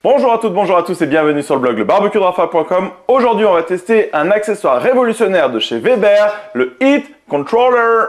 Bonjour à toutes, bonjour à tous et bienvenue sur le blog lebarbecuedrafa.com. Aujourd'hui, on va tester un accessoire révolutionnaire de chez Weber, le Heat Controller.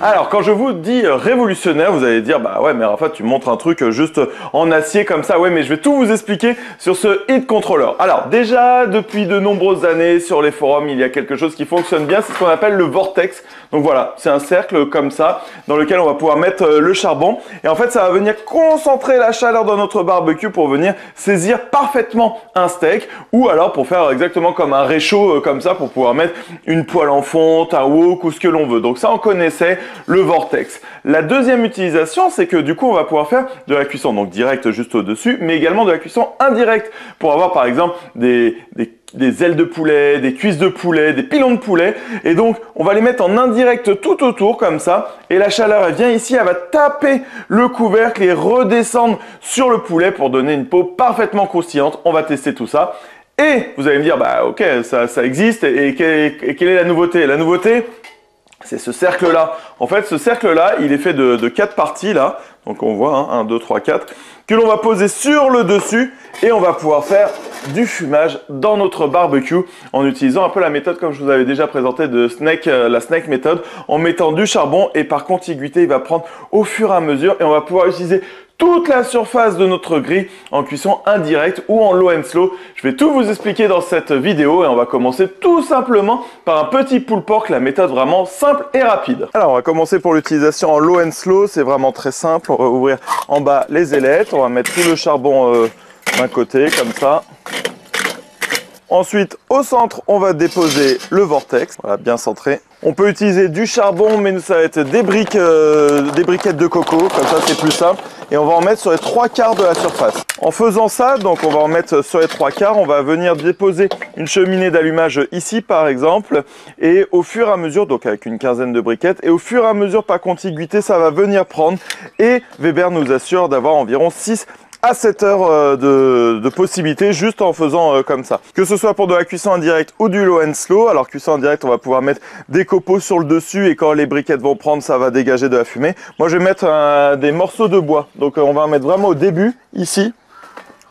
Alors, quand je vous dis révolutionnaire, vous allez dire, bah ouais, mais Rafa, tu montres un truc juste en acier comme ça. Ouais, mais je vais tout vous expliquer sur ce Heat Controller. Alors, déjà, depuis de nombreuses années, sur les forums, il y a quelque chose qui fonctionne bien, c'est ce qu'on appelle le vortex. Donc voilà, c'est un cercle comme ça, dans lequel on va pouvoir mettre le charbon. Et en fait, ça va venir concentrer la chaleur dans notre barbecue pour venir saisir parfaitement un steak. Ou alors pour faire exactement comme un réchaud, comme ça, pour pouvoir mettre une poêle en fonte, un wok ou ce que l'on veut. Donc ça, on connaissait le vortex. La deuxième utilisation, c'est que du coup, on va pouvoir faire de la cuisson donc directe juste au-dessus, mais également de la cuisson indirecte pour avoir par exemple des ailes de poulet, des cuisses de poulet, des pilons de poulet. Et donc, on va les mettre en indirect tout autour comme ça. Et la chaleur, elle vient ici, elle va taper le couvercle et redescendre sur le poulet pour donner une peau parfaitement croustillante. On va tester tout ça. Et vous allez me dire, bah ok, ça existe. Et quelle est la nouveauté? La nouveauté, c'est ce cercle-là. En fait, ce cercle-là, il est fait de 4 parties, là. Donc, on voit, 1, 2, 3, 4. Que l'on va poser sur le dessus. Et on va pouvoir faire du fumage dans notre barbecue en utilisant un peu la méthode, comme je vous avais déjà présenté, de la Snake Method. En mettant du charbon et par contiguïté, il va prendre au fur et à mesure. Et on va pouvoir utiliser toute la surface de notre grille en cuisson indirecte ou en low and slow. Je vais tout vous expliquer dans cette vidéo et on va commencer tout simplement par un petit pulled pork, la méthode vraiment simple et rapide. Alors on va commencer pour l'utilisation en low and slow, c'est vraiment très simple. On va ouvrir en bas les ailettes, on va mettre tout le charbon d'un côté comme ça. Ensuite, au centre, on va déposer le vortex, voilà, bien centré. On peut utiliser du charbon, mais ça va être des briquettes de coco, comme ça c'est plus simple. Et on va en mettre sur les 3/4 de la surface. En faisant ça, donc on va en mettre sur les 3/4, on va venir déposer une cheminée d'allumage ici par exemple. Et au fur et à mesure, donc avec une quinzaine de briquettes, et au fur et à mesure par contiguïté, ça va venir prendre. Et Weber nous assure d'avoir environ 6 à 7 heures de possibilités juste en faisant comme ça. Que ce soit pour de la cuisson indirecte ou du low and slow. Alors cuisson indirecte, on va pouvoir mettre des copeaux sur le dessus et quand les briquettes vont prendre, ça va dégager de la fumée. Moi, je vais mettre des morceaux de bois. Donc on va en mettre vraiment au début, ici.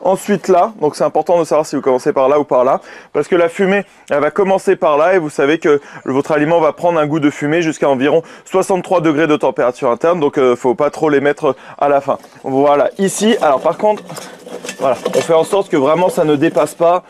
Ensuite là, donc c'est important de savoir si vous commencez par là ou par là, parce que la fumée, elle va commencer par là et vous savez que votre aliment va prendre un goût de fumée jusqu'à environ 63 degrés de température interne, donc faut pas trop les mettre à la fin. Voilà, ici, alors par contre, voilà, on fait en sorte que vraiment ça ne dépasse pas.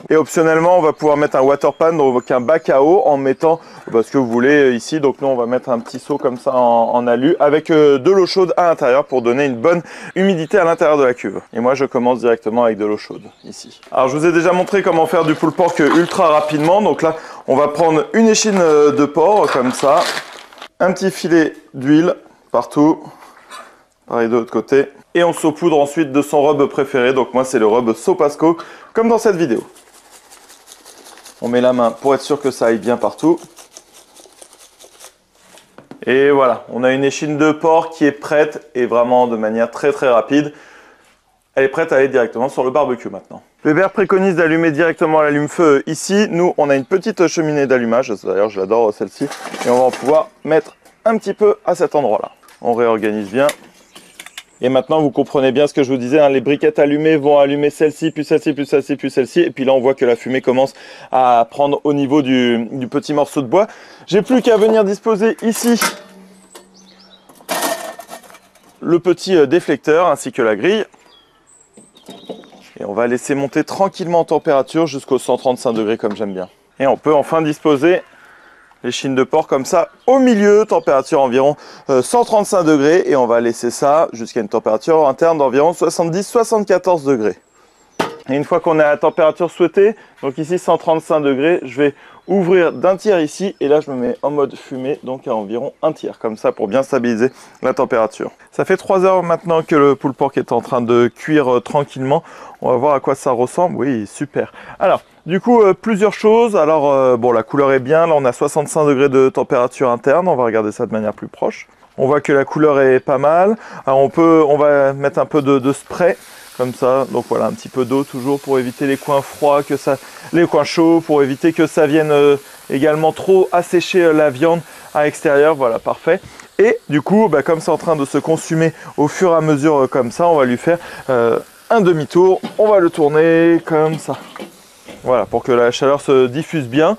Et optionnellement, on va pouvoir mettre un water pan, donc un bac à eau, en mettant ce que vous voulez ici. Donc nous, on va mettre un petit seau comme ça en alu avec de l'eau chaude à l'intérieur pour donner une bonne humidité à l'intérieur de la cuve. Et moi, je commence directement avec de l'eau chaude ici. Alors, je vous ai déjà montré comment faire du pulled pork ultra rapidement. Donc là, on va prendre une échine de porc comme ça, un petit filet d'huile partout, pareil de l'autre côté. Et on saupoudre ensuite de son rub préféré. Donc moi, c'est le rub Sopasco, comme dans cette vidéo. On met la main pour être sûr que ça aille bien partout. Et voilà, on a une échine de porc qui est prête et vraiment de manière très très rapide. Elle est prête à aller directement sur le barbecue maintenant. Weber préconise d'allumer directement l'allume-feu ici. Nous, on a une petite cheminée d'allumage. D'ailleurs, je l'adore celle-ci. Et on va pouvoir mettre un petit peu à cet endroit-là. On réorganise bien. Et maintenant, vous comprenez bien ce que je vous disais, les briquettes allumées vont allumer celle-ci, puis celle-ci, puis celle-ci, puis celle-ci. Et puis là, on voit que la fumée commence à prendre au niveau du petit morceau de bois. J'ai plus qu'à venir disposer ici le petit déflecteur ainsi que la grille. Et on va laisser monter tranquillement en température jusqu'aux 135 degrés comme j'aime bien. Et on peut enfin disposer l'échine de porc comme ça au milieu, température environ 135 degrés et on va laisser ça jusqu'à une température interne d'environ 70-74 degrés. Et une fois qu'on est à la température souhaitée, donc ici 135 degrés, je vais ouvrir d'un tiers ici et là je me mets en mode fumée, donc à environ un tiers, comme ça pour bien stabiliser la température. Ça fait 3 heures maintenant que le pulled pork est en train de cuire tranquillement. On va voir à quoi ça ressemble. Oui, super. Alors, du coup, plusieurs choses. Alors, bon, la couleur est bien. Là, on a 65 degrés de température interne. On va regarder ça de manière plus proche. On voit que la couleur est pas mal. Alors, on va mettre un peu de spray. Comme ça, donc voilà, un petit peu d'eau toujours pour éviter les coins froids, les coins chauds, pour éviter que ça vienne également trop assécher la viande à l'extérieur. Voilà, parfait. Et du coup, bah, comme c'est en train de se consumer au fur et à mesure comme ça, on va lui faire un demi-tour. On va le tourner comme ça. Voilà, pour que la chaleur se diffuse bien.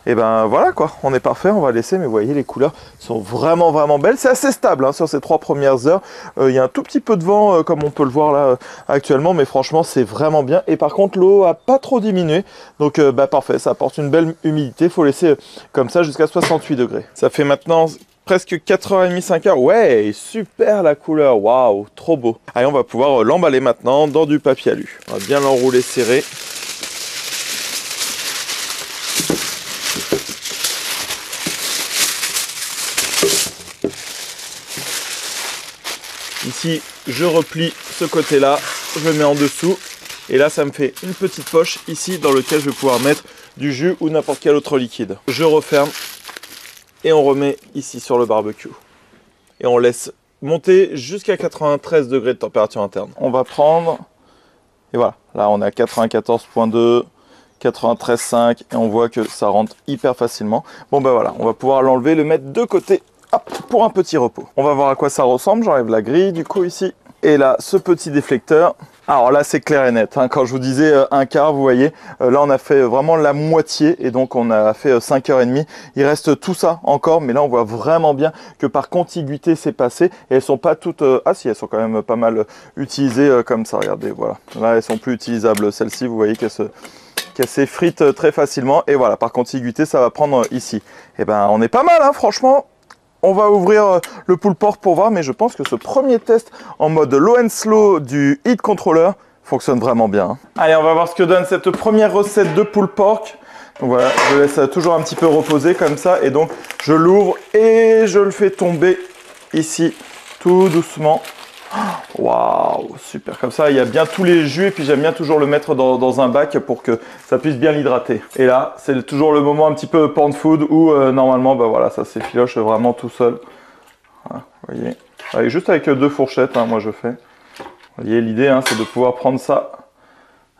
Et ben voilà quoi, on est parfait, on va laisser, mais vous voyez les couleurs sont vraiment belles. C'est assez stable hein, sur ces 3 premières heures. Il y a un tout petit peu de vent comme on peut le voir là actuellement, mais franchement c'est vraiment bien. Et par contre l'eau a pas trop diminué, donc bah, parfait, ça apporte une belle humidité. Il faut laisser comme ça jusqu'à 68 degrés. Ça fait maintenant presque 4h30, 5h. Ouais, super la couleur, waouh, trop beau. Allez, on va pouvoir l'emballer maintenant dans du papier alu. On va bien l'enrouler serré. Ici, je replie ce côté-là, je le mets en dessous. Et là, ça me fait une petite poche ici dans laquelle je vais pouvoir mettre du jus ou n'importe quel autre liquide. Je referme et on remet ici sur le barbecue. Et on laisse monter jusqu'à 93 degrés de température interne. On va prendre, et voilà, là on est à 94,2, 93,5 et on voit que ça rentre hyper facilement. Bon ben voilà, on va pouvoir l'enlever, le mettre de côté. Hop, pour un petit repos. On va voir à quoi ça ressemble. J'enlève la grille du coup ici. Et là, ce petit déflecteur. Alors là, c'est clair et net. Hein. Quand je vous disais un quart, vous voyez, là, on a fait vraiment la moitié. Et donc, on a fait 5h30. Il reste tout ça encore. Mais là, on voit vraiment bien que par contiguïté, c'est passé. Et elles sont pas toutes... Ah si, elles sont quand même pas mal utilisées comme ça. Regardez, voilà. Là, elles sont plus utilisables. Celles-ci, vous voyez qu'elles s'effritent très facilement. Et voilà, par contiguïté, ça va prendre ici. Et ben, on est pas mal, hein, franchement. On va ouvrir le pulled pork pour voir, mais je pense que ce premier test en mode low and slow du heat controller fonctionne vraiment bien. Allez, on va voir ce que donne cette première recette de pulled pork. Donc voilà, je laisse toujours un petit peu reposer comme ça, et donc je l'ouvre et je le fais tomber ici tout doucement. Waouh, super, comme ça il y a bien tous les jus, et puis j'aime bien toujours le mettre dans un bac pour que ça puisse bien l'hydrater. Et là c'est toujours le moment un petit peu pan food où normalement bah voilà, ça s'effiloche vraiment tout seul. Voilà, vous voyez, allez, juste avec 2 fourchettes, hein, moi je fais. Vous voyez, l'idée hein, c'est de pouvoir prendre ça,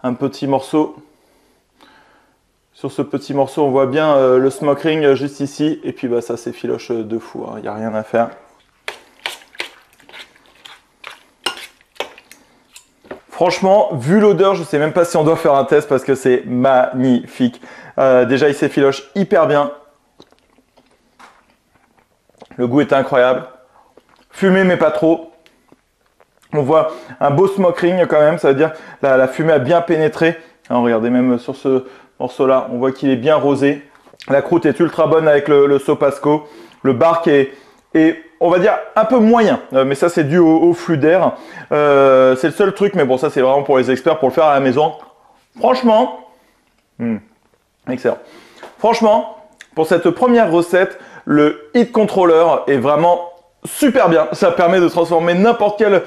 un petit morceau. Sur ce petit morceau on voit bien le smoke ring juste ici, et puis bah ça s'effiloche de fou, il n'y a rien à faire. Franchement, vu l'odeur, je ne sais même pas si on doit faire un test parce que c'est magnifique. Déjà, il s'effiloche hyper bien. Le goût est incroyable. Fumé, mais pas trop. On voit un beau smoke ring quand même, ça veut dire que la fumée a bien pénétré. Alors, regardez, même sur ce morceau-là, on voit qu'il est bien rosé. La croûte est ultra bonne avec le Sopasco. Le bark est on va dire un peu moyen, mais ça c'est dû au flux d'air. C'est le seul truc, mais bon, ça c'est vraiment pour les experts, pour le faire à la maison. Franchement, excellent. Franchement, pour cette première recette, le heat controller est vraiment super bien. Ça permet de transformer n'importe quel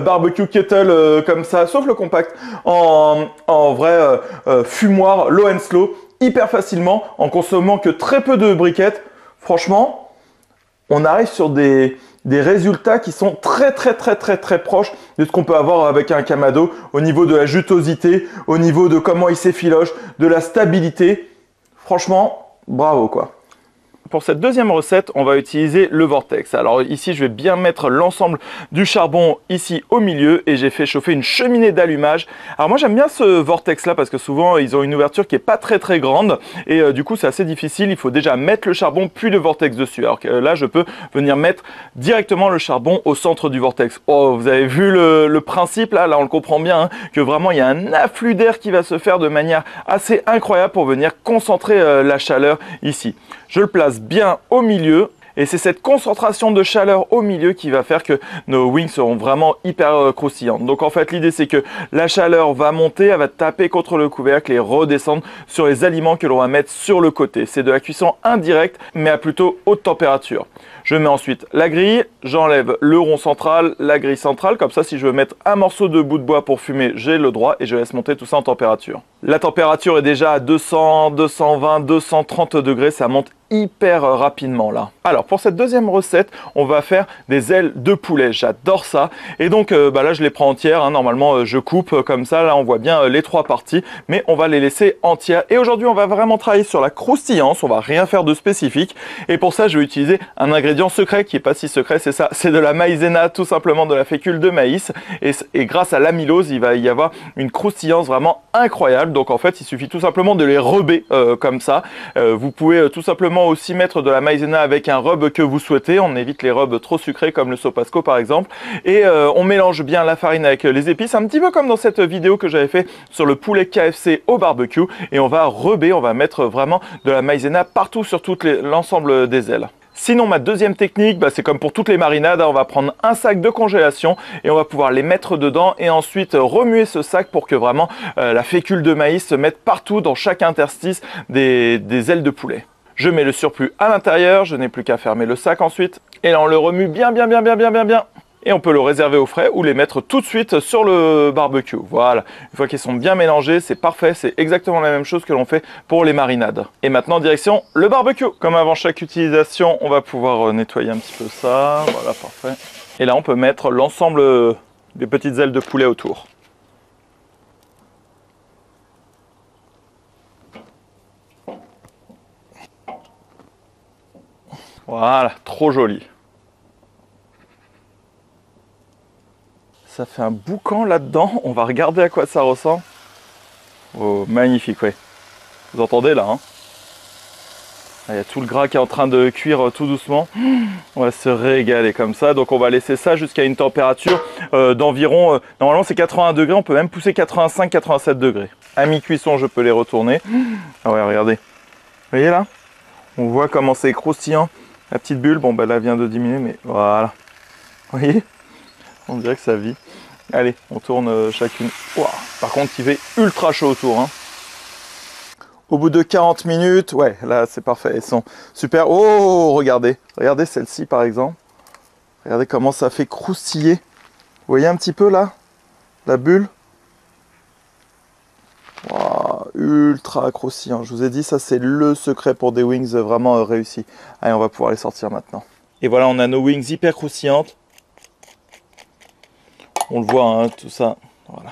barbecue kettle comme ça, sauf le compact, en vrai fumoir low and slow, hyper facilement, en consommant que très peu de briquettes. Franchement, on arrive sur des résultats qui sont très proches de ce qu'on peut avoir avec un Kamado au niveau de la jutosité, au niveau de comment il s'effiloche, de la stabilité. Franchement, bravo quoi. Pour cette deuxième recette, on va utiliser le vortex. Alors ici, je vais bien mettre l'ensemble du charbon ici au milieu et j'ai fait chauffer une cheminée d'allumage. Alors moi, j'aime bien ce vortex là parce que souvent, ils ont une ouverture qui est pas très grande et du coup, c'est assez difficile. Il faut déjà mettre le charbon puis le vortex dessus. Alors que là, je peux venir mettre directement le charbon au centre du vortex. Oh, vous avez vu le principe là on le comprend bien, hein, que vraiment, il y a un afflux d'air qui va se faire de manière assez incroyable pour venir concentrer la chaleur ici. Je le place bien au milieu et c'est cette concentration de chaleur au milieu qui va faire que nos wings seront vraiment hyper croustillantes. Donc en fait l'idée c'est que la chaleur va monter, elle va taper contre le couvercle et redescendre sur les aliments que l'on va mettre sur le côté. C'est de la cuisson indirecte mais à plutôt haute température. Je mets ensuite la grille, j'enlève le rond central, la grille centrale, comme ça si je veux mettre un morceau de bout de bois pour fumer, j'ai le droit et je laisse monter tout ça en température. La température est déjà à 200, 220, 230 degrés, ça monte hyper rapidement là. Alors pour cette deuxième recette, on va faire des ailes de poulet, j'adore ça. Et donc là je les prends entières, hein. Normalement je coupe comme ça, là on voit bien les 3 parties, mais on va les laisser entières. Et aujourd'hui on va vraiment travailler sur la croustillance, on va rien faire de spécifique. Et pour ça je vais utiliser un ingrédient ingrédient secret qui est pas si secret, c'est ça, c'est de la maïzena, tout simplement de la fécule de maïs. Et grâce à l'amylose, il va y avoir une croustillance vraiment incroyable. Donc en fait, il suffit tout simplement de les ruber comme ça. Vous pouvez tout simplement aussi mettre de la maïzena avec un rub que vous souhaitez. On évite les rubs trop sucrés comme le sopasco par exemple. Et on mélange bien la farine avec les épices, un petit peu comme dans cette vidéo que j'avais fait sur le poulet KFC au barbecue. Et on va ruber, on va mettre vraiment de la maïzena partout sur l'ensemble des ailes. Sinon, ma deuxième technique, c'est comme pour toutes les marinades, on va prendre un sac de congélation et on va pouvoir les mettre dedans et ensuite remuer ce sac pour que vraiment la fécule de maïs se mette partout dans chaque interstice des ailes de poulet. Je mets le surplus à l'intérieur, je n'ai plus qu'à fermer le sac ensuite et là on le remue bien. Et on peut le réserver au frais ou les mettre tout de suite sur le barbecue. Voilà, une fois qu'ils sont bien mélangés, c'est parfait, c'est exactement la même chose que l'on fait pour les marinades. Et maintenant, direction le barbecue. Comme avant chaque utilisation, on va pouvoir nettoyer un petit peu ça. Voilà, parfait. Et là, on peut mettre l'ensemble des petites ailes de poulet autour. Voilà, trop joli. Ça fait un boucan là-dedans. On va regarder à quoi ça ressemble. Oh, magnifique, ouais. Vous entendez là, hein? Il y a tout le gras qui est en train de cuire tout doucement. On va se régaler comme ça. Donc on va laisser ça jusqu'à une température d'environ... normalement c'est 80 degrés, on peut même pousser 85-87 degrés. À mi-cuisson, je peux les retourner. Ah ouais, regardez. Vous voyez là? On voit comment c'est croustillant. La petite bulle, bon bah là vient de diminuer, mais voilà. Vous voyez? On dirait que ça vit. Allez, on tourne chacune. Wow. Par contre, il fait ultra chaud autour. Hein. Au bout de 40 minutes, ouais, là c'est parfait. Elles sont super. Oh, regardez. Regardez celle-ci par exemple. Regardez comment ça fait croustiller. Vous voyez un petit peu là? La bulle. Wow, ultra croustillant. Je vous ai dit, ça c'est le secret pour des wings vraiment réussis. Allez, on va pouvoir les sortir maintenant. Et voilà, on a nos wings hyper croustillantes. On le voit, hein, tout ça. Voilà.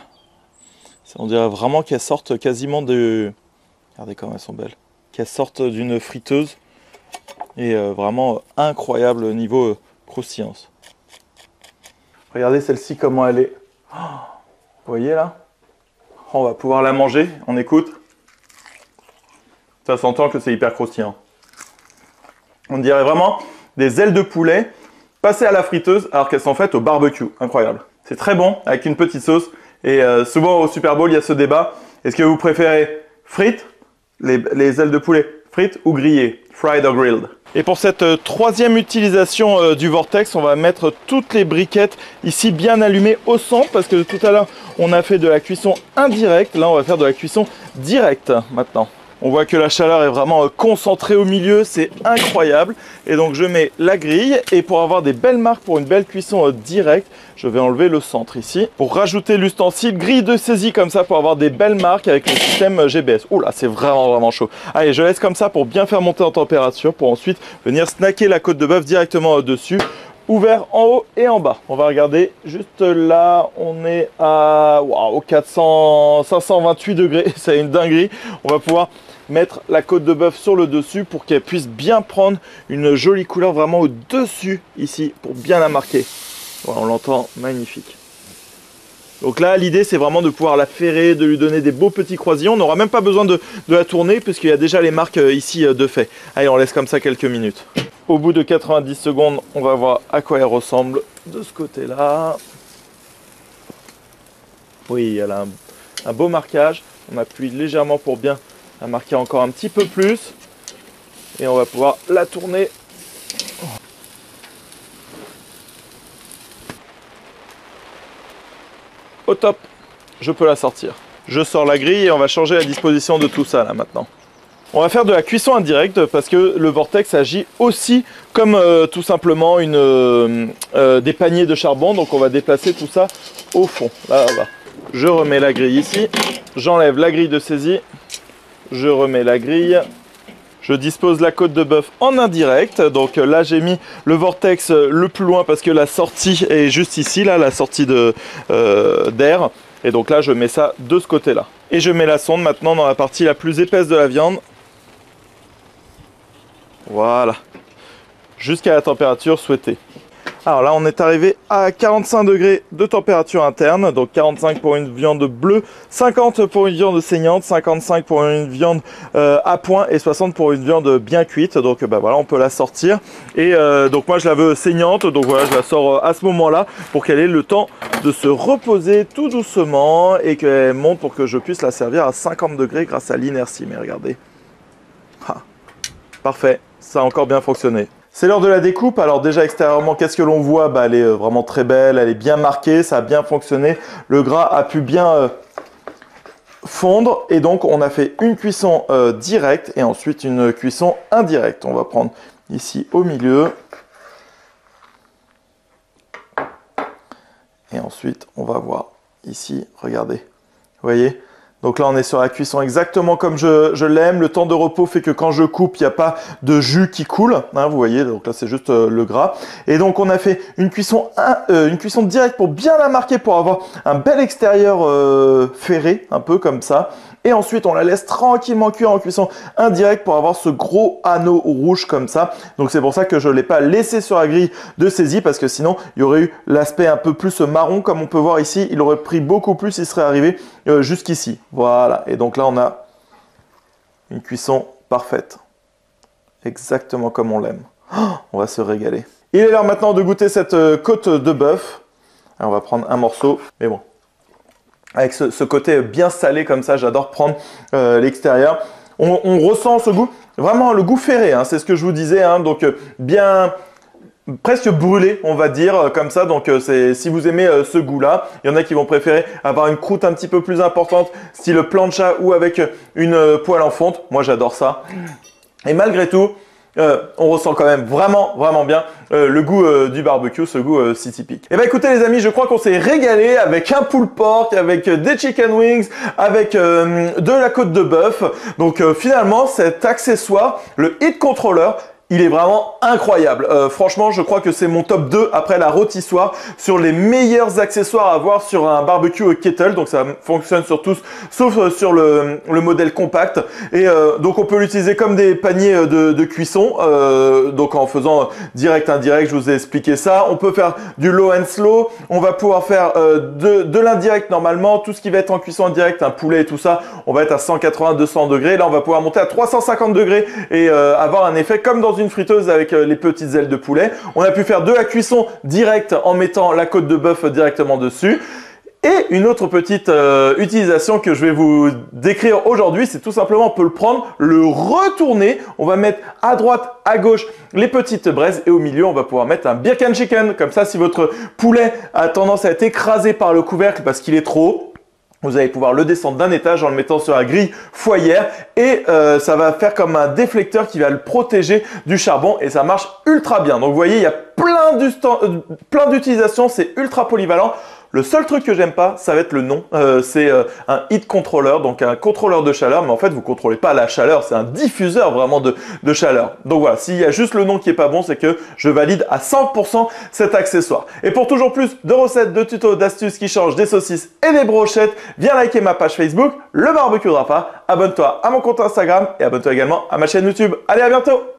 On dirait vraiment qu'elles sortent quasiment de... Regardez comment elles sont belles. Qu'elles sortent d'une friteuse. Et vraiment incroyable niveau croustillance. Regardez celle-ci, comment elle est. Oh, vous voyez là? On va pouvoir la manger. On écoute. Ça s'entend que c'est hyper croustillant. On dirait vraiment des ailes de poulet passées à la friteuse alors qu'elles sont faites au barbecue. Incroyable. C'est très bon avec une petite sauce. Et souvent au Super Bowl, il y a ce débat. Est-ce que vous préférez frites, les ailes de poulet frites ou grillées? Fried or grilled? Et pour cette troisième utilisation du Vortex, on va mettre toutes les briquettes ici bien allumées au centre. Parce que tout à l'heure, on a fait de la cuisson indirecte. Là, on va faire de la cuisson directe maintenant. On voit que la chaleur est vraiment concentrée au milieu, c'est incroyable. Et donc je mets la grille et pour avoir des belles marques pour une belle cuisson directe, je vais enlever le centre ici. Pour rajouter l'ustensile, grille de saisie comme ça pour avoir des belles marques avec le système GBS. Ouh là, c'est vraiment chaud. Allez, je laisse comme ça pour bien faire monter en température pour ensuite venir snacker la côte de bœuf directement dessus. Ouvert en haut et en bas. On va regarder juste là, on est à 528 degrés, c'est une dinguerie. On va pouvoir mettre la côte de bœuf sur le dessus pour qu'elle puisse bien prendre une jolie couleur vraiment au dessus ici pour bien la marquer. Voilà, on l'entend, magnifique. Donc là, l'idée, c'est vraiment de pouvoir la ferrer, de lui donner des beaux petits croisillons. On n'aura même pas besoin de la tourner puisqu'il y a déjà les marques ici de fait. Allez, on laisse comme ça quelques minutes. Au bout de 90 secondes, on va voir à quoi elle ressemble de ce côté-là. Oui, elle a un beau marquage. On appuie légèrement pour bien la marquer encore un petit peu plus. Et on va pouvoir la tourner. Au top, je peux la sortir. Je sors la grille et on va changer la disposition de tout ça là maintenant. On va faire de la cuisson indirecte parce que le Vortex agit aussi comme tout simplement des paniers de charbon. Donc on va déplacer tout ça au fond. Là. Je remets la grille ici, j'enlève la grille de saisie, je remets la grille. Je dispose la côte de bœuf en indirect. Donc là, j'ai mis le Vortex le plus loin parce que la sortie est juste ici, là, la sortie d'air. Et donc là, je mets ça de ce côté-là. Et je mets la sonde maintenant dans la partie la plus épaisse de la viande. Voilà. jusqu'à la température souhaitée. Alors là, on est arrivé à 45 degrés de température interne, donc 45 pour une viande bleue, 50 pour une viande saignante, 55 pour une viande à point et 60 pour une viande bien cuite. Donc bah voilà, on peut la sortir. Et donc moi, je la veux saignante, donc voilà, je la sors à ce moment-là pour qu'elle ait le temps de se reposer tout doucement et qu'elle monte pour que je puisse la servir à 50 degrés grâce à l'inertie. Mais regardez, parfait, ça a encore bien fonctionné. C'est l'heure de la découpe. Alors déjà extérieurement, qu'est-ce que l'on voit? Elle est vraiment très belle, elle est bien marquée, ça a bien fonctionné. Le gras a pu bien fondre et donc on a fait une cuisson directe et ensuite une cuisson indirecte. On va prendre ici au milieu. Et ensuite, on va voir ici, regardez. Vous voyez? Donc là, on est sur la cuisson exactement comme je l'aime. Le temps de repos fait que quand je coupe, il n'y a pas de jus qui coule. Hein, vous voyez, donc là, c'est juste le gras. Et donc, on a fait une cuisson directe pour bien la marquer, pour avoir un bel extérieur ferré, un peu comme ça. Et ensuite, on la laisse tranquillement cuire en cuisson indirecte pour avoir ce gros anneau rouge comme ça. Donc, c'est pour ça que je ne l'ai pas laissé sur la grille de saisie parce que sinon, il y aurait eu l'aspect un peu plus marron comme on peut voir ici. Il aurait pris beaucoup plus, il serait arrivé jusqu'ici. Voilà. Et donc là, on a une cuisson parfaite. Exactement comme on l'aime. Oh, on va se régaler. Il est l'heure maintenant de goûter cette côte de bœuf. Alors, on va prendre un morceau. Mais bon. Avec ce côté bien salé comme ça, j'adore prendre l'extérieur. On ressent ce goût, vraiment le goût ferré, hein, c'est ce que je vous disais, hein, donc bien presque brûlé, on va dire, comme ça. Donc si vous aimez ce goût-là, il y en a qui vont préférer avoir une croûte un petit peu plus importante, style plancha ou avec une poêle en fonte. Moi, j'adore ça. Et malgré tout, on ressent quand même vraiment bien le goût du barbecue, ce goût si typique. Et bah écoutez les amis, je crois qu'on s'est régalé avec un pulled pork, avec des chicken wings, avec de la côte de bœuf. Donc finalement, cet accessoire, le heat controller, il est vraiment incroyable. Franchement, je crois que c'est mon top 2 après la rôtissoire sur les meilleurs accessoires à avoir sur un barbecue kettle. Donc ça fonctionne sur tous, sauf sur le modèle compact. Et donc on peut l'utiliser comme des paniers de cuisson. Donc en faisant direct, indirect, je vous ai expliqué ça. On peut faire du low and slow. On va pouvoir faire de l'indirect normalement. Tout ce qui va être en cuisson indirecte, un poulet et tout ça, on va être à 180-200 degrés. Là, on va pouvoir monter à 350 degrés et avoir un effet comme dans une friteuse avec les petites ailes de poulet. On a pu faire de la cuisson directe en mettant la côte de bœuf directement dessus. Et une autre petite utilisation que je vais vous décrire aujourd'hui, c'est tout simplement on peut le prendre, le retourner. On va mettre à droite, à gauche les petites braises et au milieu on va pouvoir mettre un birkin chicken. Comme ça, si votre poulet a tendance à être écrasé par le couvercle parce qu'il est trop haut, vous allez pouvoir le descendre d'un étage en le mettant sur la grille foyer et ça va faire comme un déflecteur qui va le protéger du charbon et ça marche ultra bien. Donc vous voyez, il y a plein d'utilisations, c'est ultra polyvalent. Le seul truc que j'aime pas, ça va être le nom. C'est un heat controller, donc un contrôleur de chaleur, mais en fait vous contrôlez pas la chaleur, c'est un diffuseur vraiment de chaleur. Donc voilà, s'il y a juste le nom qui est pas bon, c'est que je valide à 100% cet accessoire. Et pour toujours plus de recettes, de tutos, d'astuces qui changent des saucisses et des brochettes, viens liker ma page Facebook, le barbecue de Rafa, abonne-toi à mon compte Instagram et abonne-toi également à ma chaîne YouTube. Allez, à bientôt!